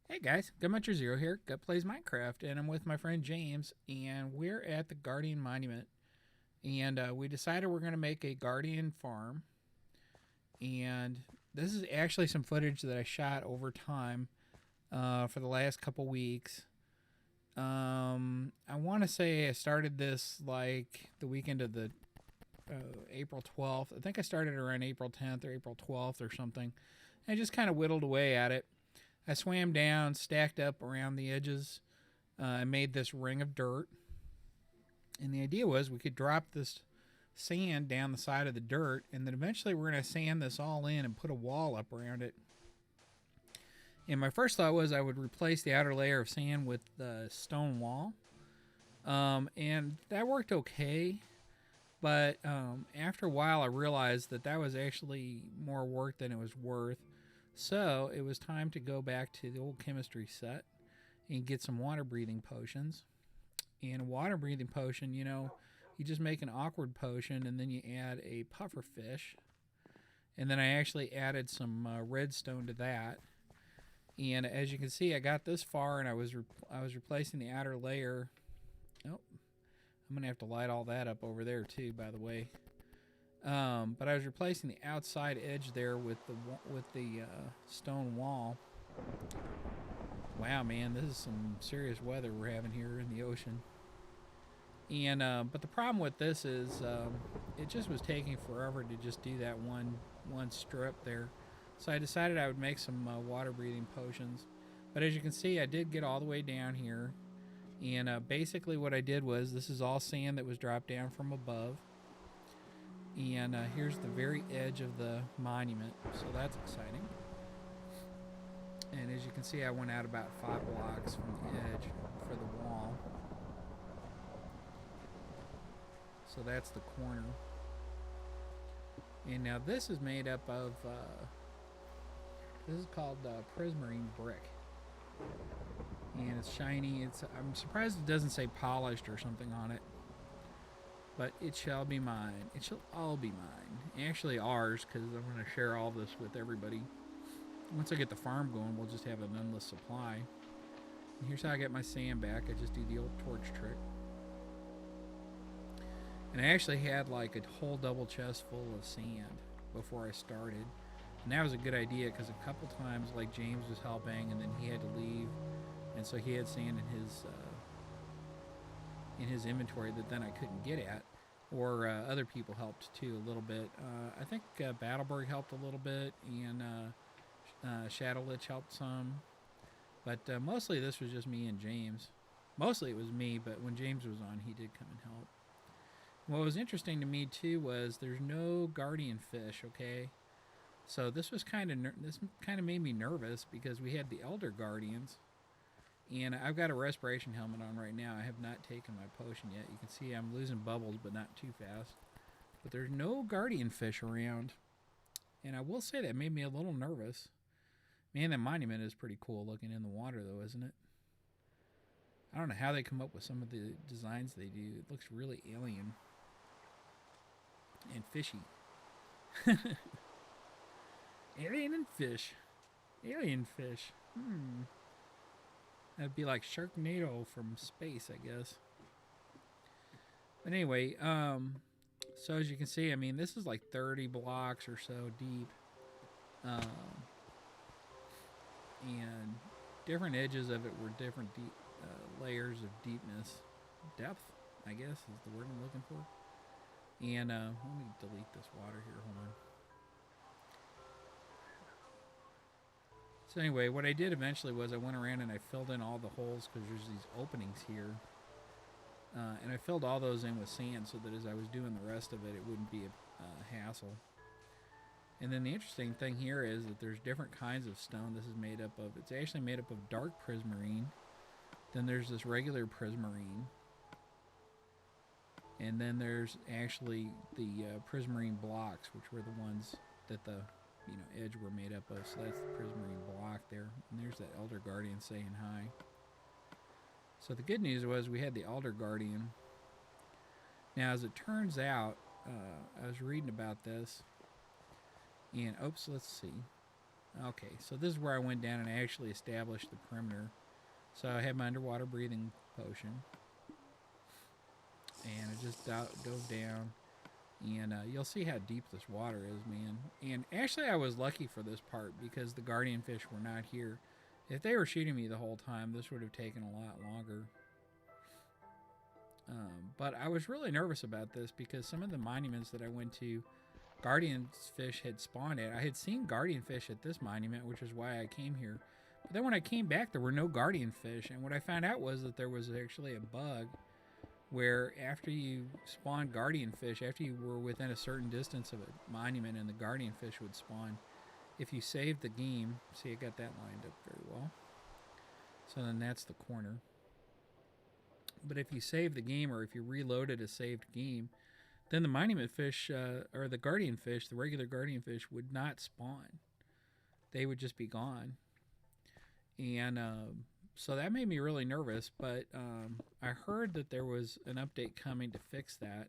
Hey guys, Gummuncher Zero here, Gut Plays Minecraft, and I'm with my friend James, and we're at the Guardian Monument, and we decided we're going to make a Guardian farm, and this is actually some footage that I shot over time for the last couple weeks. I want to say I started this like the weekend of the April 12th. I think I started around April 10th or April 12th or something. I just kind of whittled away at it. I swam down, stacked up around the edges. I made this ring of dirt, and the idea was we could drop this sand down the side of the dirt, and then eventually we're going to sand this all in and put a wall up around it. And my first thought was I would replace the outer layer of sand with the stone wall, and that worked okay. But after a while, I realized that that was actually more work than it was worth. So it was time to go back to the old chemistry set and get some water breathing potions. And a water breathing potion, you just make an awkward potion and then you add a puffer fish. And then I actually added some redstone to that. And as you can see, I got this far and I was replacing the outer layer. Oh, I'm gonna have to light all that up over there too, by the way. But I was replacing the outside edge there with the stone wall. Wow, man, this is some serious weather we're having here in the ocean. And but the problem with this is it just was taking forever to just do that one strip there. So I decided I would make some water breathing potions. But as you can see, I did get all the way down here. And basically what I did was, this is all sand that was dropped down from above. And here's the very edge of the monument, so that's exciting. And as you can see, I went out about 5 blocks from the edge for the wall. So that's the corner. And now this is made up of, this is called prismarine brick. And it's shiny. I'm surprised it doesn't say polished or something on it. But it shall be mine. It shall all be mine. Actually, ours, because I'm going to share all this with everybody. Once I get the farm going, we'll just have an endless supply. And here's how I get my sand back. I just do the old torch trick. And I actually had like a whole double chest full of sand before I started. And that was a good idea because a couple times, like James was helping, and then he had to leave, and so he had sand in his inventory that then I couldn't get at. Or other people helped too a little bit. I think Battleberg helped a little bit, and Shadow Lich helped some. But mostly this was just me and James. Mostly it was me, but when James was on, he did come and help. What was interesting to me too was there's no guardian fish. Okay, so this kind of made me nervous because we had the elder guardians. And I've got a respiration helmet on right now. I have not taken my potion yet. You can see I'm losing bubbles, but not too fast. But there's no guardian fish around. And I will say that made me a little nervous. Man, that monument is pretty cool looking in the water, though, isn't it? I don't know how they come up with some of the designs they do. It looks really alien and fishy. Alien and fish. Alien fish. That'd be like Sharknado from space, I guess. But anyway, so as you can see, I mean, this is like 30 blocks or so deep. And different edges of it were different deep layers of deepness. Depth, I guess, is the word I'm looking for. And let me delete this water here. Hold on. So anyway, what I did eventually was I went around and I filled in all the holes because there's these openings here. And I filled all those in with sand so that as I was doing the rest of it, it wouldn't be a hassle. And then the interesting thing here is that there's different kinds of stone this is made up of. It's actually made up of dark prismarine. Then there's this regular prismarine. And then there's actually the prismarine blocks, which were the ones that the edge were made up of. So that's the prismarine block there. And there's that Elder Guardian saying hi. So the good news was we had the Elder Guardian. Now, as it turns out, I was reading about this. And, oops, let's see. Okay, so this is where I went down and I actually established the perimeter. So I had my underwater breathing potion, and I just dove down, and you'll see how deep this water is, man. And actually, I was lucky for this part because the guardian fish were not here. If they were shooting me the whole time, this would have taken a lot longer. But I was really nervous about this because some of the monuments that I went to, guardian fish had spawned at. I had seen guardian fish at this monument, which is why I came here. But then when I came back, there were no guardian fish, and what I found out was that there was actually a bug where after you spawn guardian fish, after you were within a certain distance of a monument and the guardian fish would spawn, if you saved the game, see I got that lined up very well. So then that's the corner. But if you save the game or if you reloaded a saved game, then the monument fish or the guardian fish, the regular guardian fish, would not spawn. They would just be gone. And so that made me really nervous, but I heard that there was an update coming to fix that.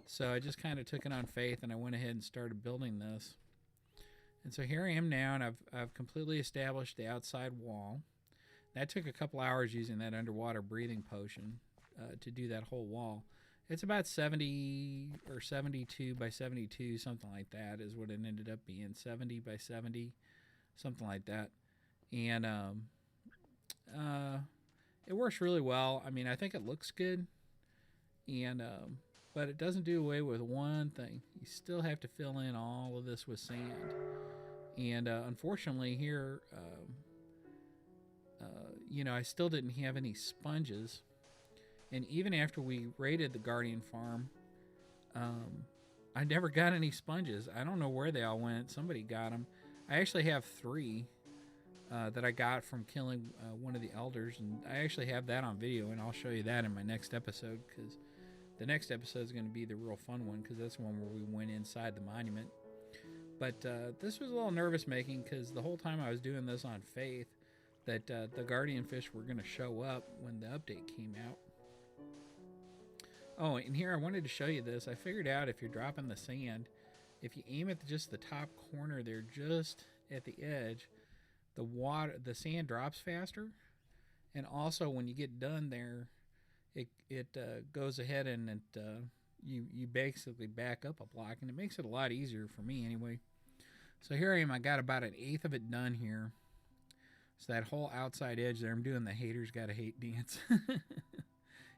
So I just kind of took it on faith and I went ahead and started building this. And so here I am now, and I've completely established the outside wall. That took a couple hours using that underwater breathing potion to do that whole wall. It's about 70 or 72 by 72, something like that is what it ended up being. 70 by 70, something like that. And it works really well. I mean, I think it looks good, and but it doesn't do away with one thing. You still have to fill in all of this with sand, and unfortunately here, I still didn't have any sponges, and even after we raided the Guardian Farm, I never got any sponges. I don't know where they all went. Somebody got them. I actually have 3 that I got from killing one of the elders, and I actually have that on video, and I'll show you that in my next episode, because the next episode is going to be the real fun one, because that's the one where we went inside the monument. But this was a little nervous making, because the whole time I was doing this on faith that the guardian fish were going to show up when the update came out. Oh, and here I wanted to show you this. I figured out if you're dropping the sand, if you aim at just the top corner there, just at the edge, the sand drops faster, and also when you get done there, it goes ahead and you basically back up a block, and it makes it a lot easier for me anyway. So here I am. I got about 1/8 of it done here. So that whole outside edge there, I'm doing the haters gotta hate dance.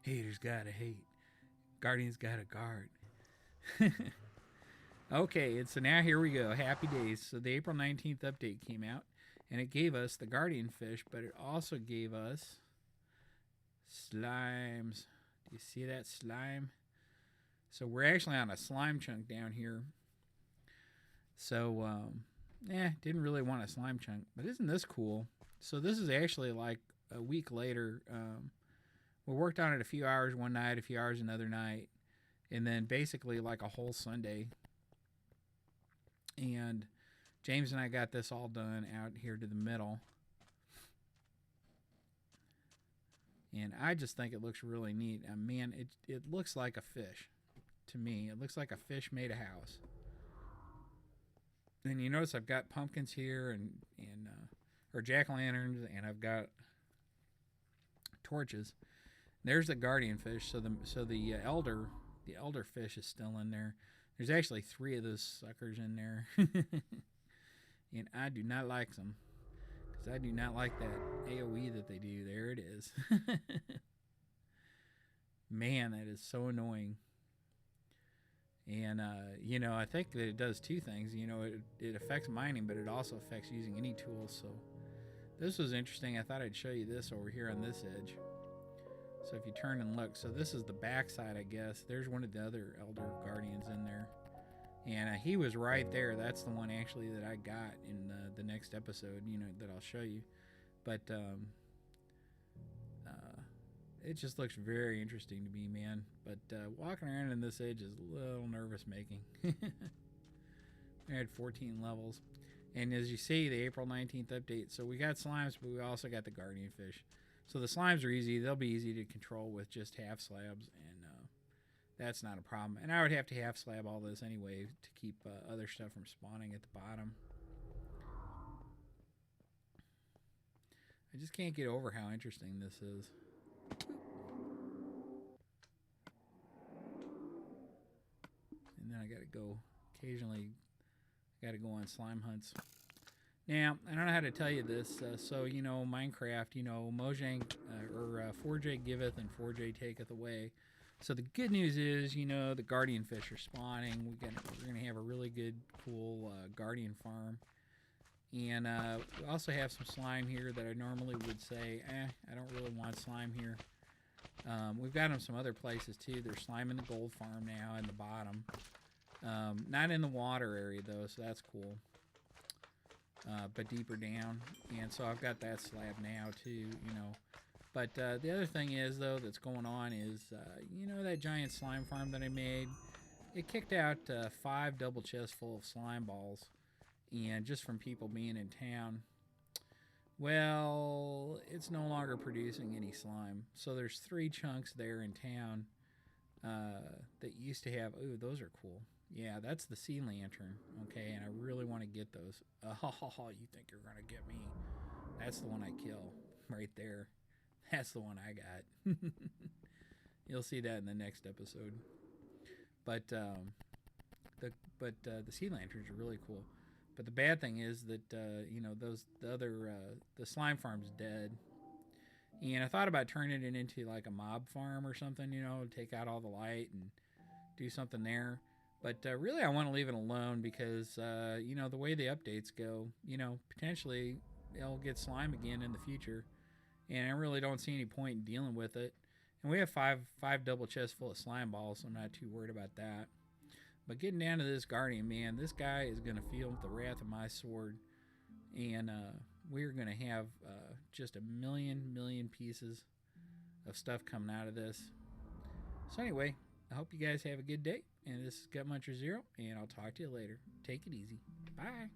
Haters gotta hate. Guardians gotta guard. Okay, and so now here we go. Happy days. So the April 19th update came out, and it gave us the guardian fish, but it also gave us slimes. Do you see that slime? So we're actually on a slime chunk down here. So, didn't really want a slime chunk, but isn't this cool? So this is actually like a week later. We worked on it a few hours one night, a few hours another night, and then basically like a whole Sunday. And James and I got this all done out here to the middle. And I just think it looks really neat. Man, it looks like a fish to me. It looks like a fish made a house. And you notice I've got pumpkins here and or jack-o'-lanterns, and I've got torches. There's the guardian fish. So the elder fish is still in there. There's actually 3 of those suckers in there. And I do not like them, because I do not like that AoE that they do. There it is. Man, that is so annoying. And, I think that it does 2 things. It affects mining, but it also affects using any tools. So this was interesting. I thought I'd show you this over here on this edge. So if you turn and look, so this is the back side, I guess. There's one of the other elder guardians in there. And he was right there. That's the one actually that I got in the next episode, that I'll show you. But it just looks very interesting to me, man. But walking around in this edge is a little nervous making. I had 14 levels. And as you see, the April 19th update. So we got slimes, but we also got the guardian fish. So the slimes are easy. They'll be easy to control with just half slabs, and that's not a problem. And I would have to half slab all this anyway to keep other stuff from spawning at the bottom. I just can't get over how interesting this is. And then I gotta go, occasionally, I gotta go on slime hunts. Now, I don't know how to tell you this. So, you know, Minecraft, you know, Mojang, or 4J giveth and 4J taketh away. So the good news is, you know, the guardian fish are spawning. We're going to have a really good, cool guardian farm. And we also have some slime here that I normally would say, I don't really want slime here. We've got them some other places, too. There's slime in the gold farm now in the bottom. Not in the water area, though, so that's cool. But deeper down. And so I've got that slab now, too, you know. But the other thing is, though, that's going on is, you know, that giant slime farm that I made, it kicked out 5 double chests full of slime balls, and just from people being in town. Well, it's no longer producing any slime. So there's 3 chunks there in town that used to have, ooh, those are cool. Yeah, that's the sea lantern, okay, and I really want to get those. You think you're going to get me? That's the one I kill, right there. That's the one I got. You'll see that in the next episode. But the sea lanterns are really cool. But the bad thing is that you know, the slime farm's dead. And I thought about turning it into like a mob farm or something, you know, take out all the light and do something there. But really, I want to leave it alone because, you know, the way the updates go, you know, potentially it'll get slime again in the future. And I really don't see any point in dealing with it. And we have five double chests full of slime balls, so I'm not too worried about that. But getting down to this guardian, man, this guy is going to feel the wrath of my sword. And we're going to have just a million pieces of stuff coming out of this. So anyway, I hope you guys have a good day. And this is Gut Muncher Zero, and I'll talk to you later. Take it easy. Bye.